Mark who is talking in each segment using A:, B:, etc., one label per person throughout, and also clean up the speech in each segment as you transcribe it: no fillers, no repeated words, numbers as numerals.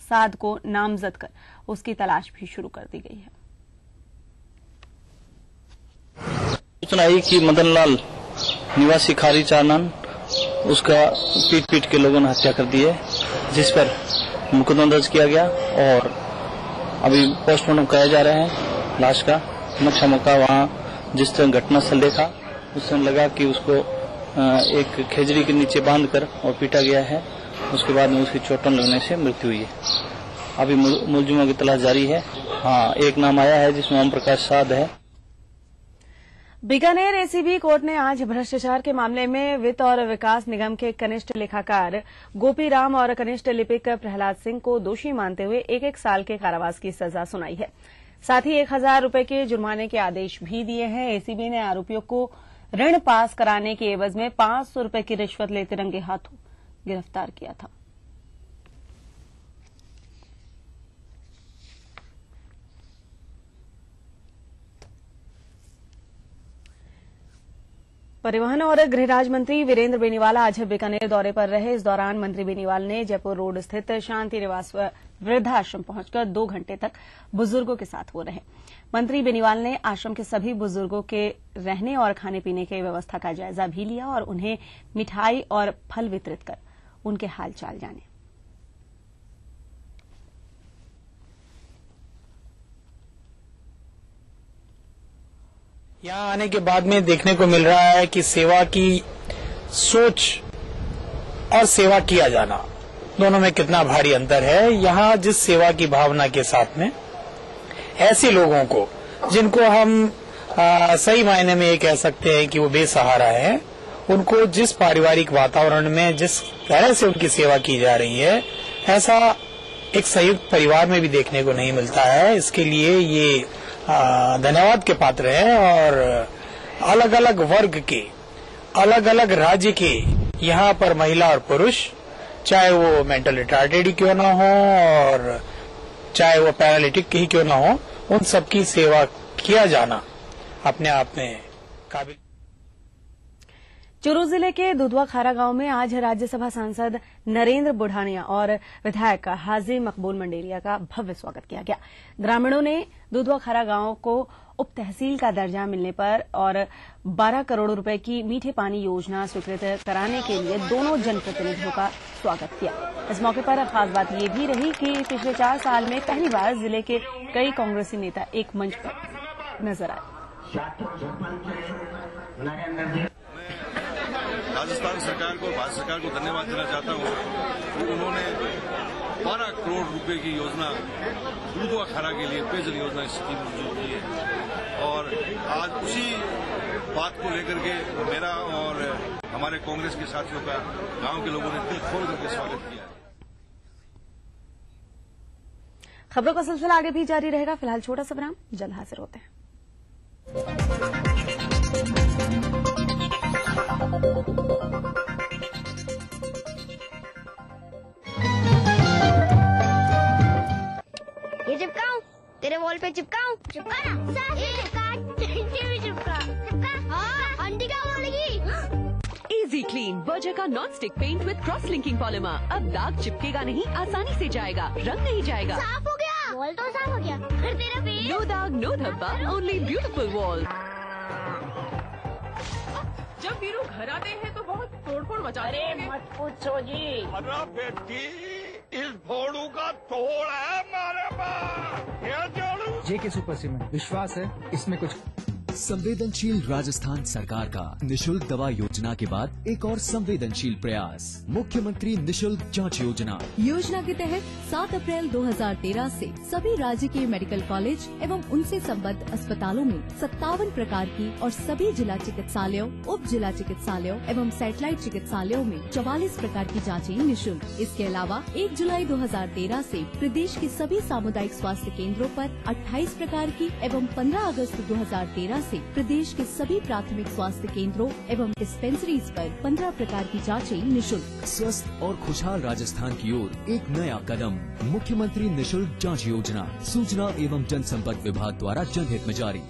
A: साद को नामजद कर उसकी तलाश भी शुरू कर दी गई है।
B: सूचना आई कि मदन लाल निवासी खारी चानन उसका पीट के लोगों ने हत्या कर दी है, जिस पर मुकदमा दर्ज किया गया और अभी पोस्टमार्टम कराया जा रहा है लाश का। नक्शा मौका वहाँ जिस तरह घटनास्थल देखा उस समय लगा कि उसको एक खेजड़ी के नीचे बांधकर और पीटा गया है। उसके बाद में उसकी चोटों लगने से मृत्यु हुई है। अभी मुलजिमों की तलाश जारी है। हाँ, एक नाम आया है जिसमें ओम प्रकाश साध है।
A: बीकानेर एसीबी कोर्ट ने आज भ्रष्टाचार के मामले में वित्त और विकास निगम के कनिष्ठ लेखाकार गोपी राम और कनिष्ठ लिपिक प्रहलाद सिंह को दोषी मानते हुए 1-1 साल के कारावास की सजा सुनाई है। साथ ही 1000 रुपए के जुर्माने के आदेश भी दिए हैं। एसीबी ने आरोपियों को ऋण पास कराने के एवज में 500 रुपए की रिश्वत लेते रंगे हाथों गिरफ्तार किया था। परिवहन और गृह राज्य मंत्री वीरेंद्र बेनीवाल आज बीकानेर दौरे पर रहे। इस दौरान मंत्री बेनीवाल ने जयपुर रोड स्थित शांति निवास वृद्धाश्रम पहुंचकर 2 घंटे तक बुजुर्गों के साथ वो रहे। मंत्री बेनीवाल ने आश्रम के सभी बुजुर्गों के रहने और खाने पीने की व्यवस्था का जायजा भी लिया और उन्हें मिठाई और फल वितरित कर उनके हालचाल जाने।
C: यहाँ आने के बाद में देखने को मिल रहा है कि सेवा की सोच और सेवा किया जाना दोनों में कितना भारी अंतर है। यहाँ जिस सेवा की भावना के साथ में ऐसे लोगों को जिनको हम सही मायने में ये कह सकते हैं कि वो बेसहारा है, उनको जिस पारिवारिक वातावरण में जिस तरह से उनकी सेवा की जा रही है, ऐसा एक संयुक्त परिवार में भी देखने को नहीं मिलता है। इसके लिए ये धन्यवाद के पात्र हैं और अलग अलग वर्ग के, अलग अलग राज्य के यहाँ पर महिला और पुरुष, चाहे वो मेंटल रिटार्डेड ही क्यों ना हो और चाहे वो पैरालिटिक ही क्यों ना हो, उन सबकी सेवा किया जाना अपने आप में काबिल।
A: चूरू जिले के दुधवा खारा गांव में आज राज्यसभा सांसद नरेंद्र बुढ़ानिया और विधायक हाजी मकबूल मंडेरिया का भव्य स्वागत किया गया। ग्रामीणों ने दुधवा खारा गांव को उप तहसील का दर्जा मिलने पर और 12 करोड़ रुपए की मीठे पानी योजना स्वीकृत कराने के लिए दोनों जनप्रतिनिधियों का स्वागत किया। इस मौके पर खास बात ये भी रही कि पिछले 4 साल में पहली बार जिले के कई कांग्रेसी नेता एक मंच पर नजर आए।
D: राजस्थान सरकार को, भारत सरकार को धन्यवाद देना चाहता हूँ कि उन्होंने 12 करोड़ रुपए की योजना दुधवा खारा के लिए पेयजल योजना स्कीम मंजूर की है और आज उसी बात को लेकर के मेरा और हमारे कांग्रेस के साथियों का गांव के लोगों ने दिल खोल करके स्वागत किया है।
A: खबरों का सिलसिला आगे भी जारी रहेगा। फिलहाल छोटा सा विराम, जल्द हाजिर होते हैं।
E: ये चिपकाऊं? तेरे वॉल पे चिपकाऊं? चिपका ना। चिपका। हाँ, आंटी क्या बोलेगी?
F: इजी क्लीन बर्जर का non stick paint with cross linking polymer. अब दाग चिपकेगा नहीं, आसानी से जाएगा, रंग नहीं जाएगा।
E: साफ हो गया। वॉल तो साफ हो गया। फिर तेरा फेस?
F: नो दाग, नो धब्बा, ओनली ब्यूटीफुल वॉल।
G: जब वीरू घर आते हैं तो बहुत तोड़फोड़ मचाते हैं।
H: अरे मत पूछो जी।
D: अरे बेटी, इस भोड़ू का तोड़ है हमारे पास। ये जोड़ू
I: जेके सुपर सीमेंट, विश्वास है इसमें कुछ।
J: संवेदनशील राजस्थान सरकार का निशुल्क दवा योजना के बाद एक और संवेदनशील प्रयास, मुख्यमंत्री निशुल्क जांच योजना।
K: योजना के तहत 7 अप्रैल 2013 से सभी राज्य के मेडिकल कॉलेज एवं उनसे संबद्ध अस्पतालों में 57 प्रकार की और सभी जिला चिकित्सालयों, उप जिला चिकित्सालयों एवं सैटेलाइट चिकित्सालयों में 44 प्रकार की जाँचें निःशुल्क। इसके अलावा 1 जुलाई 2013 से प्रदेश के सभी सामुदायिक स्वास्थ्य केंद्रों पर 28 प्रकार की एवं 15 अगस्त 2013 से प्रदेश के सभी प्राथमिक स्वास्थ्य केंद्रों एवं डिस्पेंसरीज पर 15 प्रकार की जांचें निःशुल्क।
J: स्वस्थ और खुशहाल राजस्थान की ओर एक नया कदम, मुख्यमंत्री निशुल्क जांच योजना। सूचना एवं जनसंपर्क विभाग द्वारा जनहित में जारी।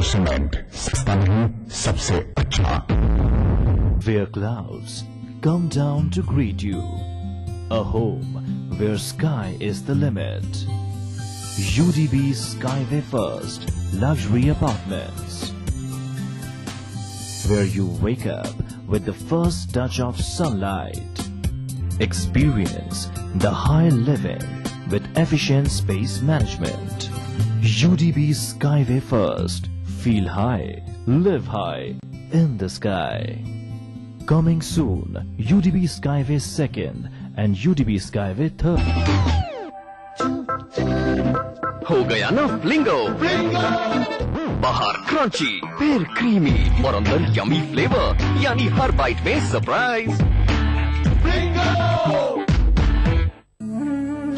H: सीमेंट सस्ता नहीं, सबसे अच्छा।
J: Where clouds come down to greet you. A home where sky is the limit. UDB Skyway First Luxury Apartments. Where you wake up with the first touch of sunlight. Experience the high living with efficient space management. UDB Skyway First. Feel high, live high in the sky. Coming soon, UDB Skyway 2nd and UDB Skyway 3rd.
L: हो गया ना फ्लिंगो, बाहर crunchy, फिर creamy और अंदर yummy flavour, यानी हर bite में surprise.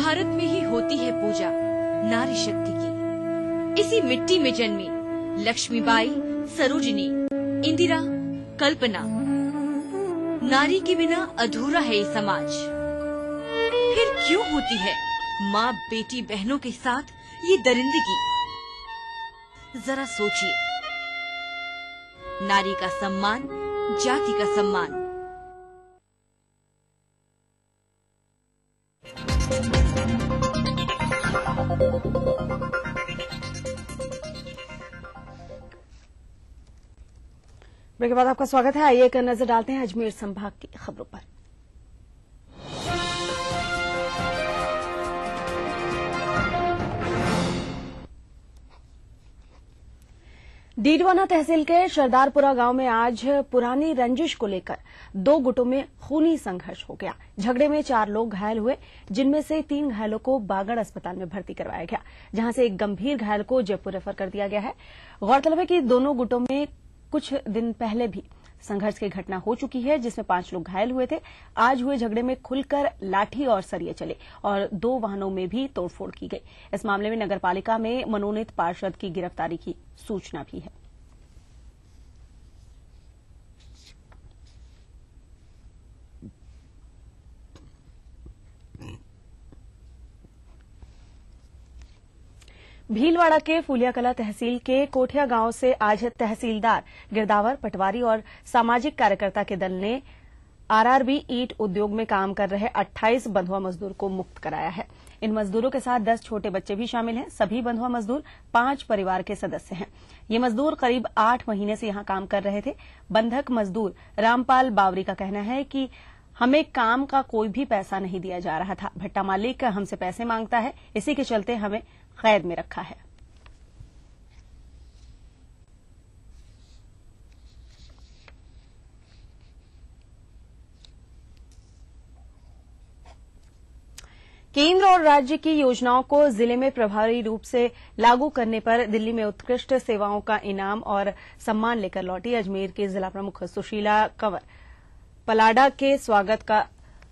M: Bharat में ही होती है पूजा नारी शक्ति की। इसी मिट्टी में जन्मी लक्ष्मीबाई, सरोजिनी, इंदिरा, कल्पना। नारी के बिना अधूरा है ये समाज। फिर क्यों होती है माँ बेटी बहनों के साथ ये दरिंदगी? जरा सोचिए। नारी का सम्मान, जाति का सम्मान।
A: ब्रेक के बाद आपका स्वागत है। आइए एक नजर डालते हैं अजमेर संभाग की खबरों पर। डीडवाना तहसील के सरदारपुरा गांव में आज पुरानी रंजिश को लेकर 2 गुटों में खूनी संघर्ष हो गया। झगड़े में 4 लोग घायल हुए, जिनमें से 3 घायलों को बागड़ अस्पताल में भर्ती करवाया गया, जहां से एक गंभीर घायल को जयपुर रेफर कर दिया गया है। गौरतलब है कि दोनों गुटों में कुछ दिन पहले भी संघर्ष की घटना हो चुकी है, जिसमें 5 लोग घायल हुए थे। आज हुए झगड़े में खुलकर लाठी और सरिये चले और 2 वाहनों में भी तोड़फोड़ की गई। इस मामले में नगरपालिका में मनोनीत पार्षद की गिरफ्तारी की सूचना भी है। भीलवाड़ा के फूलियाकला तहसील के कोठिया गांव से आज तहसीलदार गिरदावर पटवारी और सामाजिक कार्यकर्ता के दल ने आरआरबी ईंट उद्योग में काम कर रहे 28 बंधुआ मजदूर को मुक्त कराया है। इन मजदूरों के साथ 10 छोटे बच्चे भी शामिल हैं। सभी बंधुआ मजदूर 5 परिवार के सदस्य हैं। ये मजदूर करीब 8 महीने से यहां काम कर रहे थे। बंधक मजदूर रामपाल बावरी का कहना है कि हमें काम का कोई भी पैसा नहीं दिया जा रहा था। भट्टा मालिक हमसे पैसे मांगता है, इसी के चलते हमें कैद में रखा है। केंद्र और राज्य की योजनाओं को जिले में प्रभावी रूप से लागू करने पर दिल्ली में उत्कृष्ट सेवाओं का इनाम और सम्मान लेकर लौटी अजमेर के जिला प्रमुख सुशीला कंवर पलाडा के स्वागत का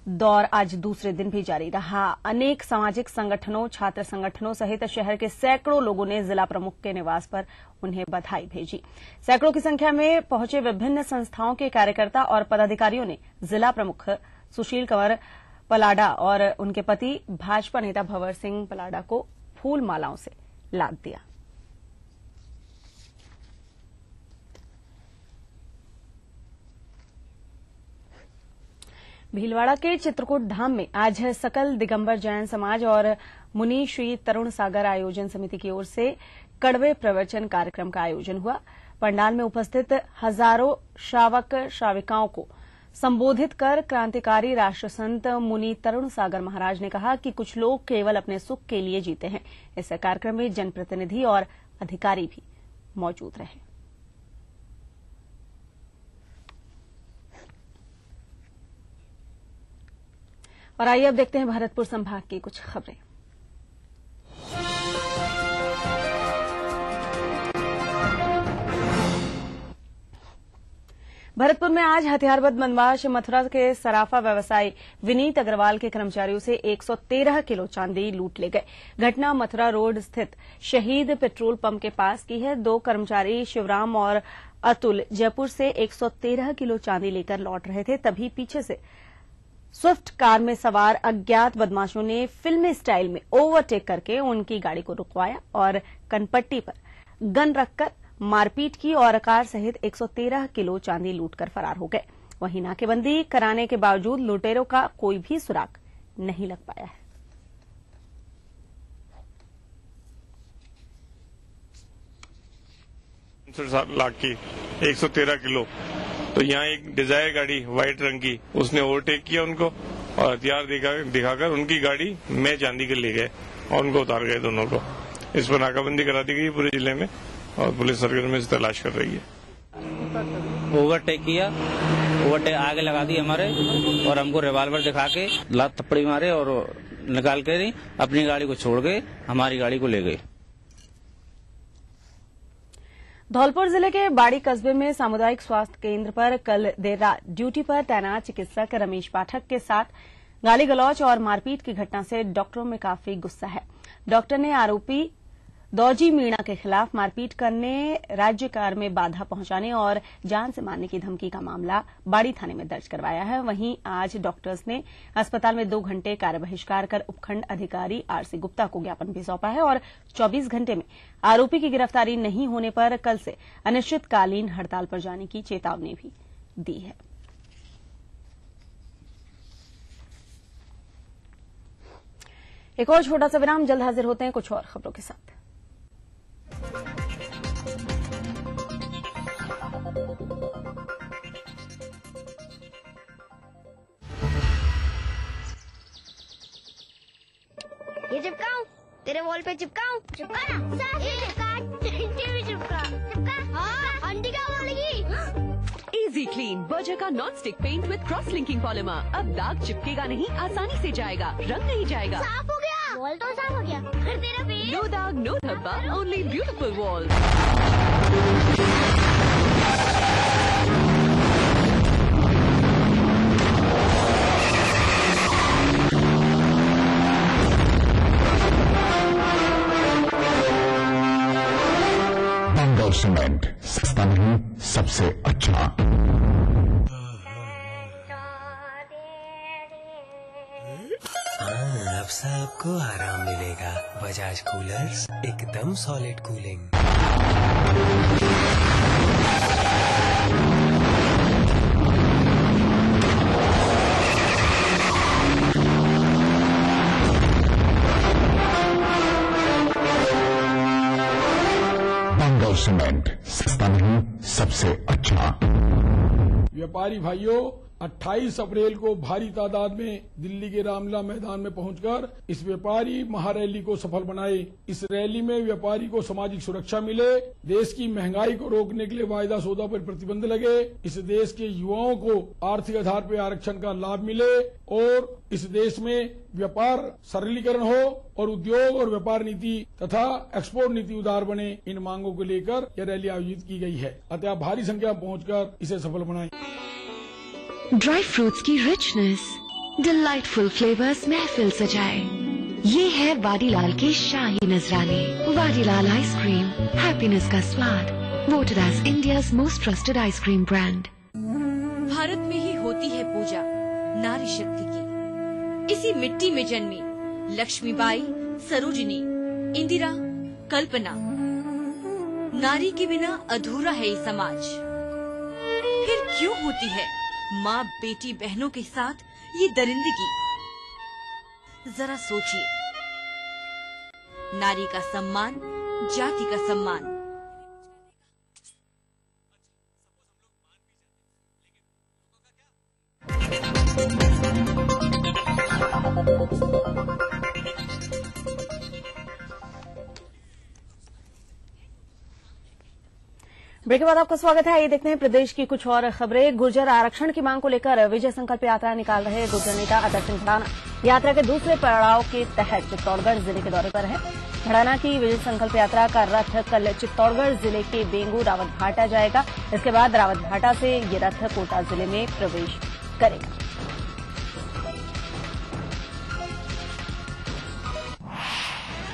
A: दौर आज दूसरे दिन भी जारी रहा। अनेक सामाजिक संगठनों, छात्र संगठनों सहित शहर के सैकड़ों लोगों ने जिला प्रमुख के निवास पर उन्हें बधाई भेजी। सैकड़ों की संख्या में पहुंचे विभिन्न संस्थाओं के कार्यकर्ता और पदाधिकारियों ने जिला प्रमुख सुशील कंवर पलाडा और उनके पति भाजपा नेता भंवर सिंह पलाडा को फूल मालाओं से लाद दिया। भीलवाड़ा के चित्रकूट धाम में आज सकल दिगंबर जैन समाज और मुनि श्री तरुण सागर आयोजन समिति की ओर से कड़वे प्रवचन कार्यक्रम का आयोजन हुआ। पंडाल में उपस्थित हजारों श्रावक श्राविकाओं को संबोधित कर क्रांतिकारी राष्ट्रसंत मुनि तरुण सागर महाराज ने कहा कि कुछ लोग केवल अपने सुख के लिए जीते हैं। इस कार्यक्रम में जनप्रतिनिधि और अधिकारी भी मौजूद रहे। और आइए अब देखते हैं भरतपुर संभाग की कुछ खबरें। भरतपुर में आज हथियारबंद बदमाश मथुरा के सराफा व्यवसायी विनीत अग्रवाल के कर्मचारियों से 113 किलो चांदी लूट ले गए। घटना मथुरा रोड स्थित शहीद पेट्रोल पंप के पास की है। 2 कर्मचारी शिवराम और अतुल जयपुर से 113 किलो चांदी लेकर लौट रहे थे, तभी पीछे से स्विफ्ट कार में सवार अज्ञात बदमाशों ने फिल्मी स्टाइल में ओवरटेक करके उनकी गाड़ी को रुकवाया और कनपट्टी पर गन रखकर मारपीट की और कार सहित 113 किलो चांदी लूटकर फरार हो गए। वहीं नाकेबंदी कराने के बावजूद लुटेरों का कोई भी सुराग नहीं लग पाया है।
N: लाख की 113 किलो। तो यहाँ एक डिजायर गाड़ी व्हाइट रंग की, उसने ओवरटेक किया उनको और हथियार दिखाकर उनकी गाड़ी में चांदी के ले गए और उनको उतार गए दोनों को। इस पर नाकाबंदी करा दी गई पूरे जिले में और पुलिस सरगर्म में तलाश कर रही है।
O: ओवरटेक किया, ओवरटेक आगे लगा दी हमारे और हमको रिवाल्वर दिखा के लात थप्पड़ी मारे और निकाल कर अपनी गाड़ी को छोड़ के हमारी गाड़ी को ले गए।
A: धौलपुर जिले के बाड़ी कस्बे में सामुदायिक स्वास्थ्य केंद्र पर कल देर रात ड्यूटी पर तैनात चिकित्सक रमेश पाठक के साथ गाली गलौज और मारपीट की घटना से डॉक्टरों में काफी गुस्सा है। डॉक्टर ने आरोपी दौजी मीणा के खिलाफ मारपीट करने, राज्य कार्य में बाधा पहुंचाने और जान से मारने की धमकी का मामला बाड़ी थाने में दर्ज करवाया है। वहीं आज डॉक्टर्स ने अस्पताल में 2 घंटे कार्य बहिष्कार कर उपखंड अधिकारी आरसी गुप्ता को ज्ञापन भी सौंपा है और 24 घंटे में आरोपी की गिरफ्तारी नहीं होने पर कल से अनिश्चितकालीन हड़ताल पर जाने की चेतावनी भी दी है। एक और छोटा सा विराम, जल्द हाजिर होते हैं कुछ और खबरों के साथ।
E: ये चिपकाऊं? तेरे वॉल पे चिपकाऊं? चिपका ना। चिपका। हाँ, आंटी क्या बोलेगी?
F: इजी क्लीन बर्जर का non stick paint with cross linking polymer. अब दाग चिपकेगा नहीं, आसानी से जाएगा, रंग नहीं जाएगा।
E: साफ हो गया, वॉल तो साफ हो गया। फिर तेरा फेस?
F: नो दाग, नो धब्बा, only beautiful wall.
H: Bengal cement, सस्ता नहीं, सबसे अच्छा।
P: अब सबको आराम मिलेगा। बजाज कूलर्स, एकदम सॉलिड कूलिंग।
H: बंगाल सीमेंट, सस्ता नहीं, सबसे अच्छा।
Q: व्यापारी भाइयों, 28 अप्रैल को भारी तादाद में दिल्ली के रामलीला मैदान में पहुंचकर इस व्यापारी महारैली को सफल बनाए। इस रैली में व्यापारी को सामाजिक सुरक्षा मिले, देश की महंगाई को रोकने के लिए वायदा सौदा पर प्रतिबंध लगे, इस देश के युवाओं को आर्थिक आधार पर आरक्षण का लाभ मिले और इस देश में व्यापार सरलीकरण हो और उद्योग और व्यापार नीति तथा एक्सपोर्ट नीति उदार बने। इन मांगों को लेकर यह रैली आयोजित की गई है। अतः भारी संख्या में पहुंचकर इसे सफल बनाएं।
R: ड्राई फ्रूट्स की रिचनेस, डिलाइटफुल फ्लेवर्स महफिल सजाए। ये है वाडीलाल के शाही नजराने। वाडीलाल आइसक्रीम, हैप्पीनेस का स्वाद। Voted as India's most trusted ice cream brand.
M: Bharat में ही होती है पूजा नारी शक्ति की। इसी मिट्टी में जन्मी लक्ष्मीबाई, सरोजिनी, इंदिरा, कल्पना। नारी के बिना अधूरा है ये समाज। फिर क्यों होती है माँ बेटी बहनों के साथ ये दरिंदगी? जरा सोचिए। नारी का सम्मान, जाति का सम्मान।
A: ब्रेक के बाद आपका स्वागत है। ये देखते हैं प्रदेश की कुछ और खबरें। गुर्जर आरक्षण की मांग को लेकर विजय संकल्प यात्रा निकाल रहे गुर्जर नेता अतर सिंह भड़ाना यात्रा के दूसरे पड़ाव के तहत चित्तौड़गढ़ जिले के दौरे पर है। भड़ाना की विजय संकल्प यात्रा का रथ कल चित्तौड़गढ़ जिले के बेंगू रावतभाटा जाएगा। इसके बाद रावतभाटा से ये रथ कोटा जिले में प्रवेश करेगा।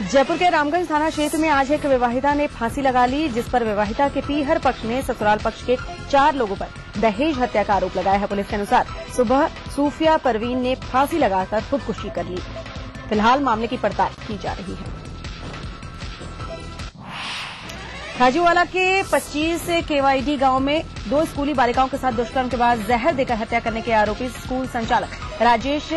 A: जयपुर के रामगंज थाना क्षेत्र में आज एक विवाहिता ने फांसी लगा ली, जिस पर विवाहिता के पीहर पक्ष ने ससुराल पक्ष के 4 लोगों पर दहेज हत्या का आरोप लगाया है। पुलिस के अनुसार सुबह सूफिया परवीन ने फांसी लगाकर खुदकुशी कर ली। फिलहाल मामले की पड़ताल की जा रही है। खाजूवाला के 25 केवाईडी गांव में 2 स्कूली बालिकाओं के साथ दुष्कर्म के बाद जहर देकर हत्या करने के आरोपी स्कूल संचालक राजेश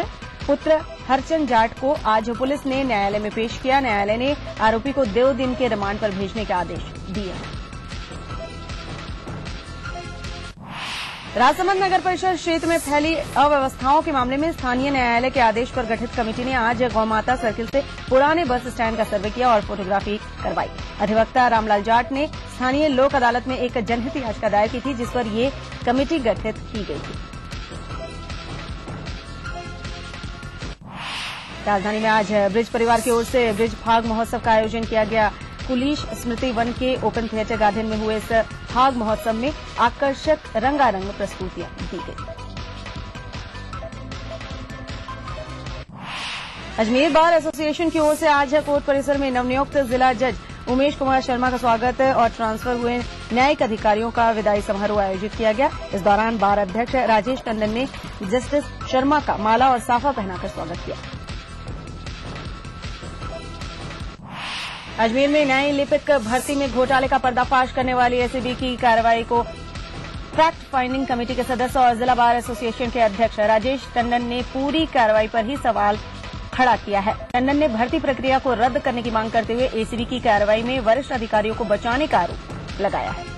A: पुत्र हरचंद जाट को आज पुलिस ने न्यायालय में पेश किया। न्यायालय ने आरोपी को 2 दिन के रिमांड पर भेजने के आदेश दिए हैं। राजसमंद नगर परिषद क्षेत्र में फैली अव्यवस्थाओं के मामले में स्थानीय न्यायालय के आदेश पर गठित कमेटी ने आज गौमाता सर्किल से पुराने बस स्टैंड का सर्वे किया और फोटोग्राफी करवाई। अधिवक्ता रामलाल जाट ने स्थानीय लोक अदालत में एक जनहित याचिका दायर की थी, जिस पर ये कमेटी गठित की गई थी। राजधानी में आज ब्रिज परिवार की ओर से ब्रिज फाग महोत्सव का आयोजन किया गया। पुलिस स्मृति वन के ओपन थिएटर गार्डन में हुए इस फाग महोत्सव में आकर्षक रंगारंग प्रस्तुतियां दी गई। अजमेर बार एसोसिएशन की ओर से आज कोर्ट परिसर में नवनियुक्त जिला जज उमेश कुमार शर्मा का स्वागत और ट्रांसफर हुए न्यायिक अधिकारियों का विदाई समारोह आयोजित किया गया। इस दौरान बार अध्यक्ष राजेश टंडन ने जस्टिस शर्मा का माला और साफा पहनाकर स्वागत किया। अजमेर में न्याय लिपिक भर्ती में घोटाले का पर्दाफाश करने वाली एसीबी की कार्रवाई को फैक्ट फाइंडिंग कमेटी के सदस्य और जिला बार एसोसिएशन के अध्यक्ष राजेश टंडन ने पूरी कार्रवाई पर ही सवाल खड़ा किया है। टंडन ने भर्ती प्रक्रिया को रद्द करने की मांग करते हुए एसीबी की कार्रवाई में वरिष्ठ अधिकारियों को बचाने का आरोप लगाया है।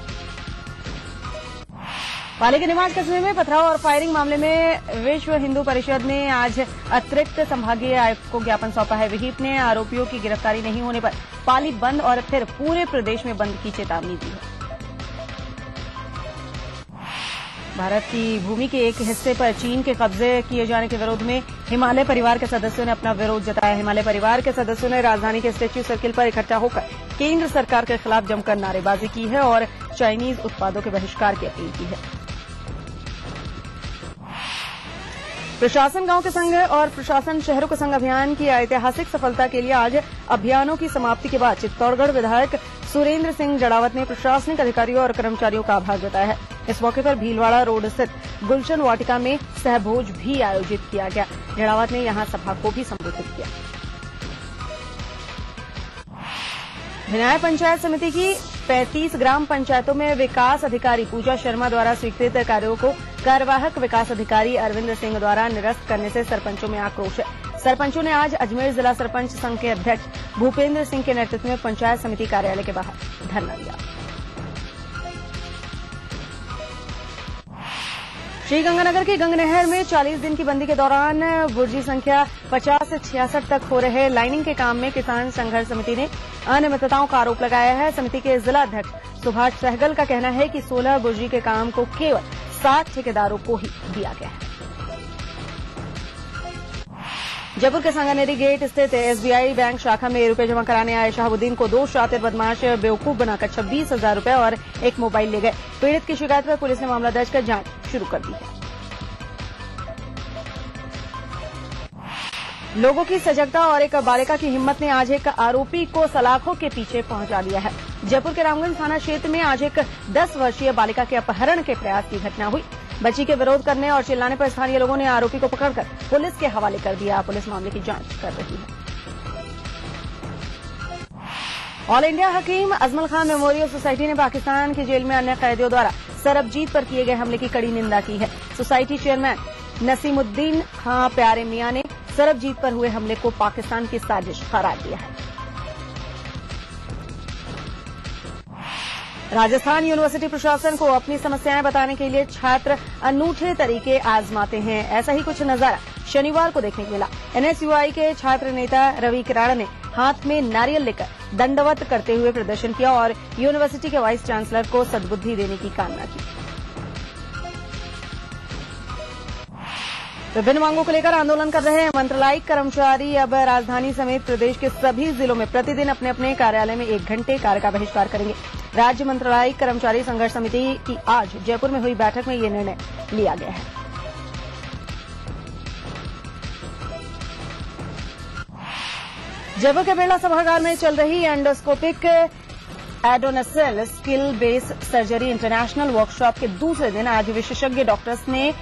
A: पाली के निमाज कस्बे में पथराव और फायरिंग मामले में विश्व हिंदू परिषद ने आज अतिरिक्त संभागीय आयुक्त को ज्ञापन सौंपा है। विहिप ने आरोपियों की गिरफ्तारी नहीं होने पर पाली बंद और फिर पूरे प्रदेश में बंद की चेतावनी दी है। भारत की भूमि के एक हिस्से पर चीन के कब्जे किए जाने के विरोध में हिमालय परिवार के सदस्यों ने अपना विरोध जताया। हिमालय परिवार के सदस्यों ने राजधानी के स्टैच्यू सर्किल पर इकट्ठा होकर केंद्र सरकार के खिलाफ जमकर नारेबाजी की है और चाइनीज उत्पादों के बहिष्कार की अपील की है। प्रशासन गांव के संग और प्रशासन शहरों के संग अभियान की ऐतिहासिक सफलता के लिए आज अभियानों की समाप्ति के बाद चित्तौड़गढ़ विधायक सुरेंद्र सिंह जड़ावत ने प्रशासनिक अधिकारियों और कर्मचारियों का आभार जताया है। इस मौके पर भीलवाड़ा रोड स्थित गुलशन वाटिका में सहभोज भी आयोजित किया गया। जड़ावत ने यहां सभा को भी संबोधित किया। भिनाय पंचायत समिति की 35 ग्राम पंचायतों में विकास अधिकारी पूजा शर्मा द्वारा स्वीकृत कार्यों को कार्यवाहक विकास अधिकारी अरविंद सिंह द्वारा निरस्त करने से सरपंचों में आक्रोश है। सरपंचों ने आज अजमेर जिला सरपंच संघ के अध्यक्ष भूपेंद्र सिंह के नेतृत्व में पंचायत समिति कार्यालय के बाहर धरना दिया। श्रीगंगानगर के गंगनहर में 40 दिन की बंदी के दौरान बुर्जी संख्या 50 से 66 तक हो रहे लाइनिंग के काम में किसान संघर्ष समिति ने अनियमितताओं का आरोप लगाया है। समिति के जिला अध्यक्ष सुभाष सहगल का कहना है कि 16 बुर्जी के काम को केवल 60 ठेकेदारों को ही दिया गया है। जयपुर के सांगानेरी गेट स्थित एसबीआई बैंक शाखा में रुपए जमा कराने आए शहाबुद्दीन को 2 शातिर बदमाश बेवकूफ बनाकर 26,000 रुपए और एक मोबाइल ले गए। पीड़ित की शिकायत पर पुलिस ने मामला दर्ज कर जांच शुरू कर दी है। लोगों की सजगता और एक बालिका की हिम्मत ने आज एक आरोपी को सलाखों के पीछे पहुंचा दिया है। जयपुर के रामगंज थाना क्षेत्र में आज एक 10 वर्षीय बालिका के अपहरण के प्रयास की घटना हुई। बच्ची के विरोध करने और चिल्लाने पर स्थानीय लोगों ने आरोपी को पकड़कर पुलिस के हवाले कर दिया। पुलिस मामले की जांच कर रही है। All India Hakim Ajmal Khan memorial society ने पाकिस्तान की जेल में अन्य कैदियों द्वारा सरबजीत पर किए गए हमले की कड़ी निंदा की है। सोसाइटी चेयरमैन नसीमुद्दीन खां प्यारे मियां ने सरबजीत पर हुए हमले को पाकिस्तान की साजिश करार दिया है। राजस्थान यूनिवर्सिटी प्रशासन को अपनी समस्याएं बताने के लिए छात्र अनूठे तरीके आजमाते हैं। ऐसा ही कुछ नजारा शनिवार को देखने को मिला। एनएसयूआई के छात्र नेता रवि किराड़ा ने हाथ में नारियल लेकर दंडवत करते हुए प्रदर्शन किया और यूनिवर्सिटी के वाइस चांसलर को सद्बुद्धि देने की कामना की। विभिन्न मांगों को लेकर आंदोलन कर रहे मंत्रालयिक कर्मचारी अब राजधानी समेत प्रदेश के सभी जिलों में प्रतिदिन अपने अपने कार्यालय में 1 घंटे कार्य का बहिष्कार करेंगे। राज्य मंत्रालयिक कर्मचारी संघर्ष समिति की आज जयपुर में हुई बैठक में ये निर्णय लिया गया है। जयपुर के बिरला सभागार में चल रही एंडोस्कोपिक एडोनसल skill based surgery international workshop के दूसरे दिन आज विशेषज्ञ डॉक्टर्स ने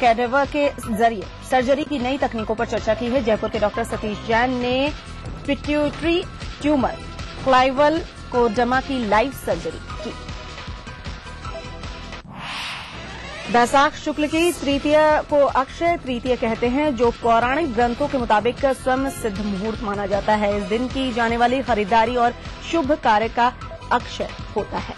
A: कैडेवर के जरिए सर्जरी की नई तकनीकों पर चर्चा की है। जयपुर के डॉक्टर सतीश जैन ने पिट्यूटरी ट्यूमर क्लाइवल कोडरमा की लाइव सर्जरी की। बैसाख शुक्ल की तृतीय को अक्षय तृतीय कहते हैं, जो पौराणिक ग्रंथों के मुताबिक स्वयं सिद्ध मुहूर्त माना जाता है। इस दिन की जाने वाली खरीदारी और शुभ कार्य का अक्षय होता है।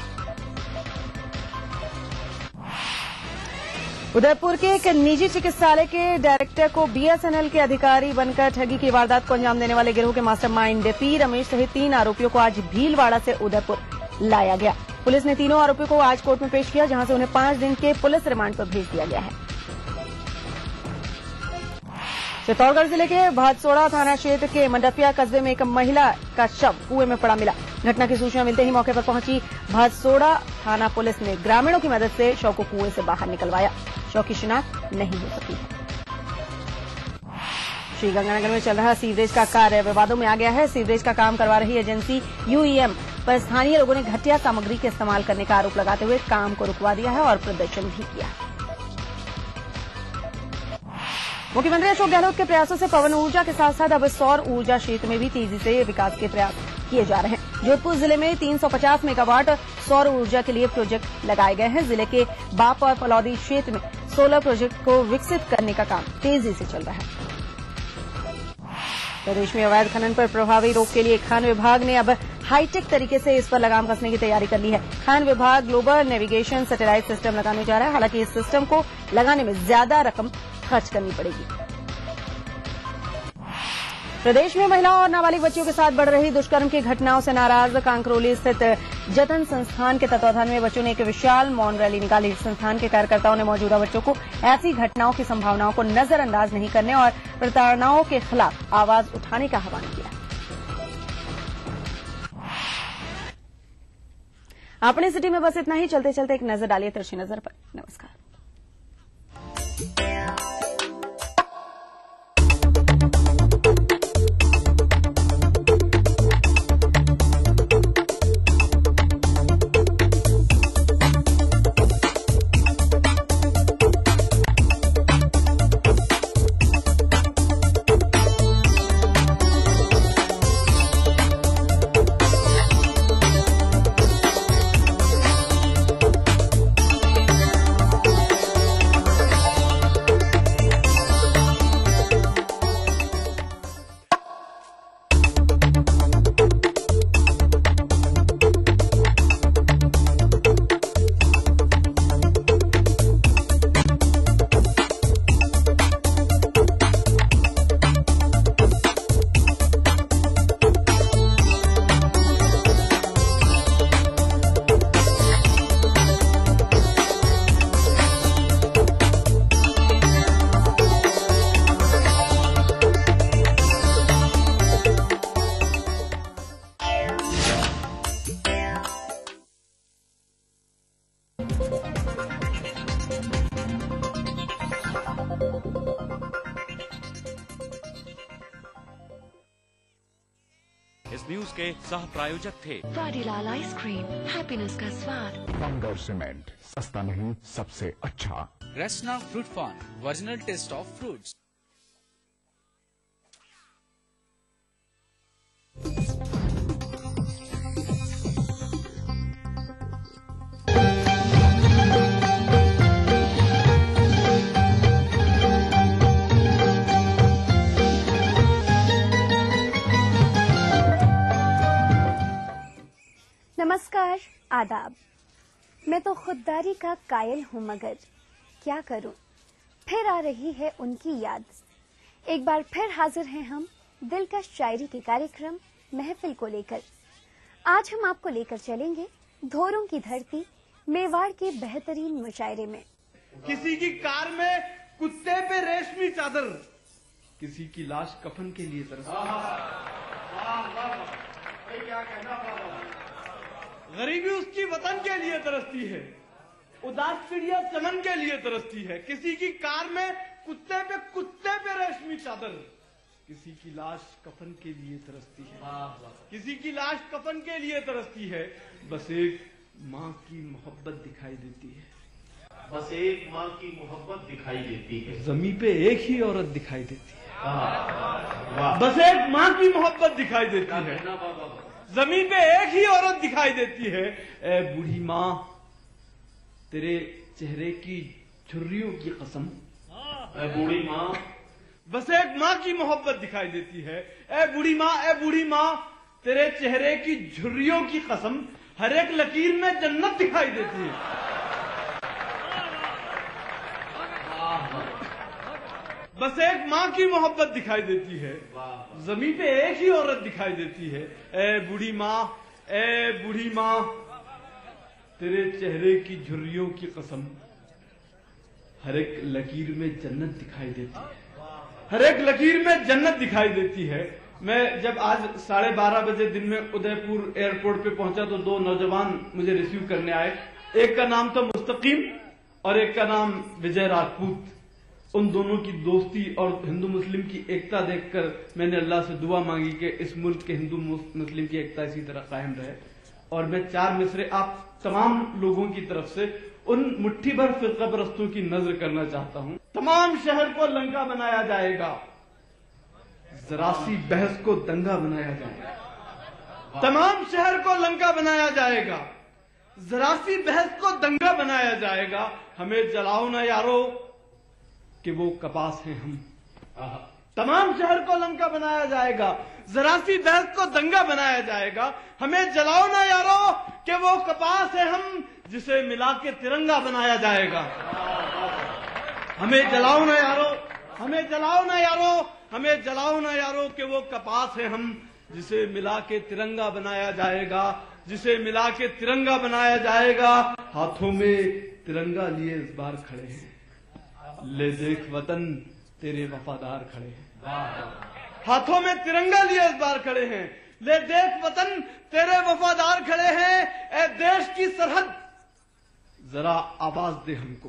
A: उदयपुर के एक निजी चिकित्सालय के डायरेक्टर को बीएसएनएल के अधिकारी बनकर ठगी की वारदात को अंजाम देने वाले गिरोह के मास्टरमाइंड पी रमेश सहित 3 आरोपियों को आज भीलवाड़ा से उदयपुर लाया गया। पुलिस ने तीनों आरोपियों को आज कोर्ट में पेश किया, जहां से उन्हें 5 दिन के पुलिस रिमांड पर भेज दिया गया है। चित्तौड़गढ़ जिले के भादसोड़ा थाना क्षेत्र के मंडपिया कस्बे में एक महिला का शव कुएं में पड़ा मिला। घटना की सूचना मिलते ही मौके पर पहुंची भादसोड़ा थाना पुलिस ने ग्रामीणों की मदद से शव को कुएं से बाहर निकलवाया। शव की शिनाख्त नहीं हो सकी है। श्रीगंगानगर में चल रहा सीवरेज का कार्य विवादों में आ गया है। सीवरेज का काम करवा रही एजेंसी यूईएम पर स्थानीय लोगों ने घटिया सामग्री के इस्तेमाल करने का आरोप लगाते हुए काम को रुकवा दिया है और प्रदर्शन भी किया। मुख्यमंत्री अशोक गहलोत के प्रयासों से पवन ऊर्जा के साथ साथ अब सौर ऊर्जा क्षेत्र में भी तेजी से विकास के प्रयास किए जा रहे हैं। जोधपुर जिले में 350 मेगावाट सौर ऊर्जा के लिए प्रोजेक्ट लगाए गए हैं। जिले के बाप और फलौदी क्षेत्र में सोलर प्रोजेक्ट को विकसित करने का काम तेजी से चल रहा है। प्रदेश में अवैध खनन पर प्रभावी रोक के लिए खान विभाग ने अब हाईटेक तरीके से इस पर लगाम कसने की तैयारी कर ली है। खान विभाग ग्लोबल नेविगेशन सैटेलाइट सिस्टम लगाने जा रहा है। हालांकि इस सिस्टम को लगाने में ज्यादा रकम खर्च करनी पड़ेगी। प्रदेश में महिलाओं और नाबालिग बच्चियों के साथ बढ़ रही दुष्कर्म की घटनाओं से नाराज कांकरोली स्थित जतन संस्थान के तत्वाधान में बच्चों ने एक विशाल मौन रैली निकाली। संस्थान के कार्यकर्ताओं ने मौजूदा बच्चों को ऐसी घटनाओं की संभावनाओं को नजरअंदाज नहीं करने और प्रताड़नाओं के खिलाफ आवाज उठाने का आह्वान किया। अपनी सिटी में बस इतना ही। चलते चलते एक नजर डालिए तिरछी नजर पर। नमस्कार।
S: इस न्यूज के सह प्रायोजक थे
R: वाडीलाल आइसक्रीम, हैप्पीनेस का स्वाद।
H: बंगौर सीमेंट, सस्ता नहीं सबसे अच्छा।
T: Rasna fruit farm, original taste of fruits.
U: नमस्कार, आदाब। मैं तो खुददारी का कायल हूँ, मगर क्या करूँ, फिर आ रही है उनकी याद। एक बार फिर हाजिर हैं हम दिलकश शायरी के कार्यक्रम महफिल को लेकर। आज हम आपको लेकर चलेंगे धोरों की धरती मेवाड़ के बेहतरीन मुशायरे में।
V: किसी की कार में कुत्ते पे रेशमी चादर, किसी की लाश कफन के लिए तरसती है। गरीबी उसकी वतन के लिए तरसती है, उदास चिड़िया चमन के लिए तरसती है। किसी की कार में कुत्ते पे रेशमी चादर, किसी की लाश कफन के लिए तरसती है। किसी की लाश कफन के लिए तरसती है। बस एक माँ की मोहब्बत दिखाई देती है।
W: बस एक माँ की मोहब्बत दिखाई देती है।
V: जमीन पे एक ही औरत दिखाई देती है। बस एक माँ की मोहब्बत दिखाई देती है। जमीन पे एक ही औरत दिखाई देती है, ए बूढ़ी माँ तेरे चेहरे की झुर्रियों की कसम,
W: ए बूढ़ी माँ
V: बस एक माँ की मोहब्बत दिखाई देती है। ए बूढ़ी माँ तेरे चेहरे की झुर्रियों की कसम, हर एक लकीर में जन्नत दिखाई देती है। बस एक माँ की मोहब्बत दिखाई देती है, जमीन पे एक ही औरत दिखाई देती है। ए बूढ़ी माँ तेरे चेहरे की झुर्रियों की कसम, हर एक लकीर में जन्नत दिखाई देती है, हर एक लकीर में जन्नत दिखाई देती है। मैं जब आज 12:30 बजे दिन में उदयपुर एयरपोर्ट पे पहुंचा तो 2 नौजवान मुझे रिसीव करने आए। एक का नाम था मुस्तकीम और एक का नाम विजय राजपूत। उन दोनों की दोस्ती और हिंदू मुस्लिम की एकता देखकर मैंने अल्लाह से दुआ मांगी कि इस मुल्क के हिंदू मुस्लिम की एकता इसी तरह कायम रहे। और मैं 4 मिसरे आप तमाम लोगों की तरफ से उन मुट्ठी भर फिरका परस्तों की नजर करना चाहता हूं। तमाम शहर को लंका बनाया जाएगा, जरा सी बहस को दंगा बनाया जाएगा। तमाम शहर को लंका बनाया जाएगा, जरा सी बहस को दंगा बनाया जाएगा। हमें जलाओ ना यारो कि वो कपास हैं हम। तमाम शहर को लंका बनाया जाएगा, जरा सी बहस को दंगा बनाया जाएगा। हमें जलाओ ना यारो कि वो कपास है हम, जिसे मिला के तिरंगा बनाया जाएगा। हमें जलाओ ना यारो, हमें जलाओ ना यारो, हमें जलाओ ना यारो कि वो कपास है हम, जिसे मिला के तिरंगा बनाया जाएगा, जिसे मिला के तिरंगा बनाया जाएगा। हाथों में तिरंगा लिए इस बार खड़े हैं, ले देख वतन तेरे वफादार खड़े हैं। हाथों में तिरंगा लिए इस बार खड़े हैं, ले देख वतन तेरे वफादार खड़े हैं। ए देश की सरहद जरा आवाज दे हमको।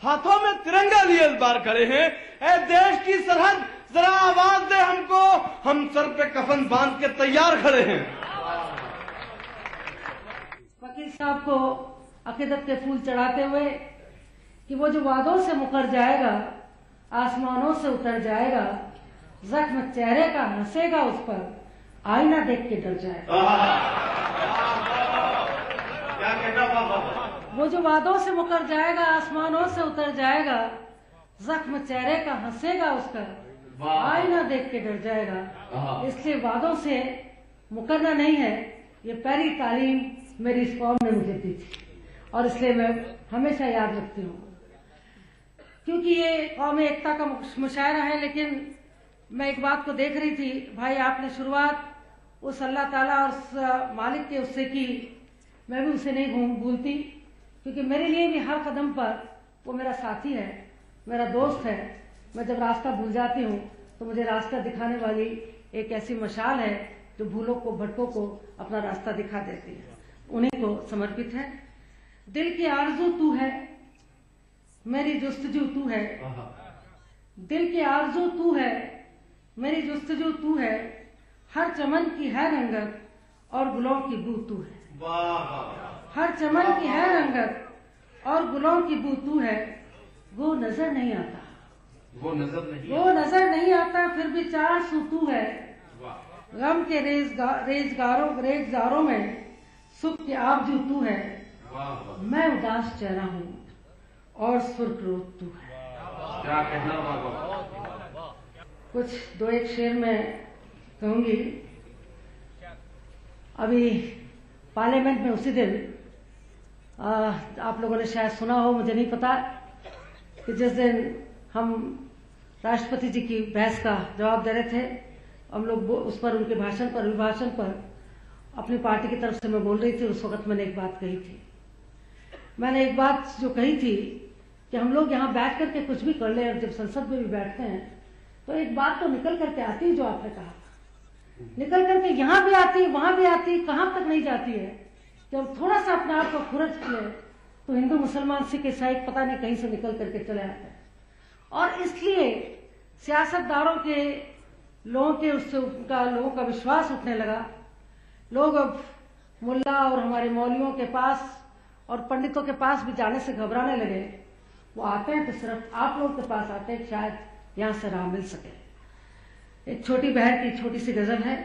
V: हाथों में तिरंगा लिए इस बार खड़े हैं, ए देश की सरहद जरा आवाज दे हमको। हम सर पे कफन बांध के तैयार खड़े हैं।
B: फकीर साहब को अकीदत के फूल चढ़ाते हुए कि वो जो वादों से मुकर जाएगा, आसमानों से उतर जाएगा, जख्म चेहरे का हंसेगा उस पर, आईना देख के डर जाएगा। वो जो वादों से मुकर जाएगा, आसमानों से उतर जाएगा, जख्म चेहरे का हंसेगा उस पर, आईना देख के डर जाएगा। इसलिए वादों से मुकरना नहीं है, ये पहली तालीम मेरी इस कौम ने मुझे दी थी और इसलिए मैं हमेशा याद रखती हूँ। क्योंकि ये कौम एकता का मुशायरा है, लेकिन मैं एक बात को देख रही थी, भाई आपने शुरुआत उस अल्लाह ताला और उस मालिक के उससे की, मैं भी उसे नहीं भूलती, क्योंकि मेरे लिए भी हर कदम पर वो मेरा साथी है, मेरा दोस्त है। मैं जब रास्ता भूल जाती हूँ तो मुझे रास्ता दिखाने वाली एक ऐसी मशाल है जो भूलों को, भटकों को अपना रास्ता दिखा देती है। उन्हीं को समर्पित है। दिल की आरज़ू तू है, मेरी जुस्तजू तू है। दिल की आरज़ू तू है, मेरी जुस्तजू तू है। हर चमन की है रंगत और गुलों की बू तू है। हर चमन की है रंगत और गुलों की बू तू है। वो नजर नहीं आता,
W: वो
B: नजर नहीं आता, फिर भी चार सू तू है। गम के रेज़गारों में सुख के आबजू तू है। मैं उदास चेहरा हूँ और सुर्ख रोत तू है।
W: क्या कहना बाबा?
B: कुछ 2-1 शेर में कहूंगी। अभी पार्लियामेंट में उसी दिन आप लोगों ने शायद सुना हो, मुझे नहीं पता, कि जिस दिन हम राष्ट्रपति जी की बहस का जवाब दे रहे थे, हम लोग उस पर, उनके भाषण पर, अभिभाषण पर अपनी पार्टी की तरफ से मैं बोल रही थी। उस वक्त मैंने एक बात कही थी। मैंने एक बात जो कही थी कि हम लोग यहाँ बैठ करके कुछ भी कर ले, और जब संसद में भी बैठते हैं तो एक बात तो निकल करके आती है, जो आपने कहा, निकल करके यहाँ भी आती है, वहां भी आती है, कहाँ तक नहीं जाती है। जब थोड़ा सा अपने आप को खुरच ले तो हिंदू, मुसलमान, सिख, ईसाई पता नहीं कहीं से निकल करके चले आते हैं। और इसलिए सियासतदारों के लोगों का विश्वास उठने लगा। लोग अब मुल्ला और हमारे मौलवियों के पास और पंडितों के पास भी जाने से घबराने लगे। वो आते हैं तो सिर्फ आप लोगों के पास आते हैं, शायद यहाँ से राह मिल सके। एक छोटी बहन की छोटी सी गजल है।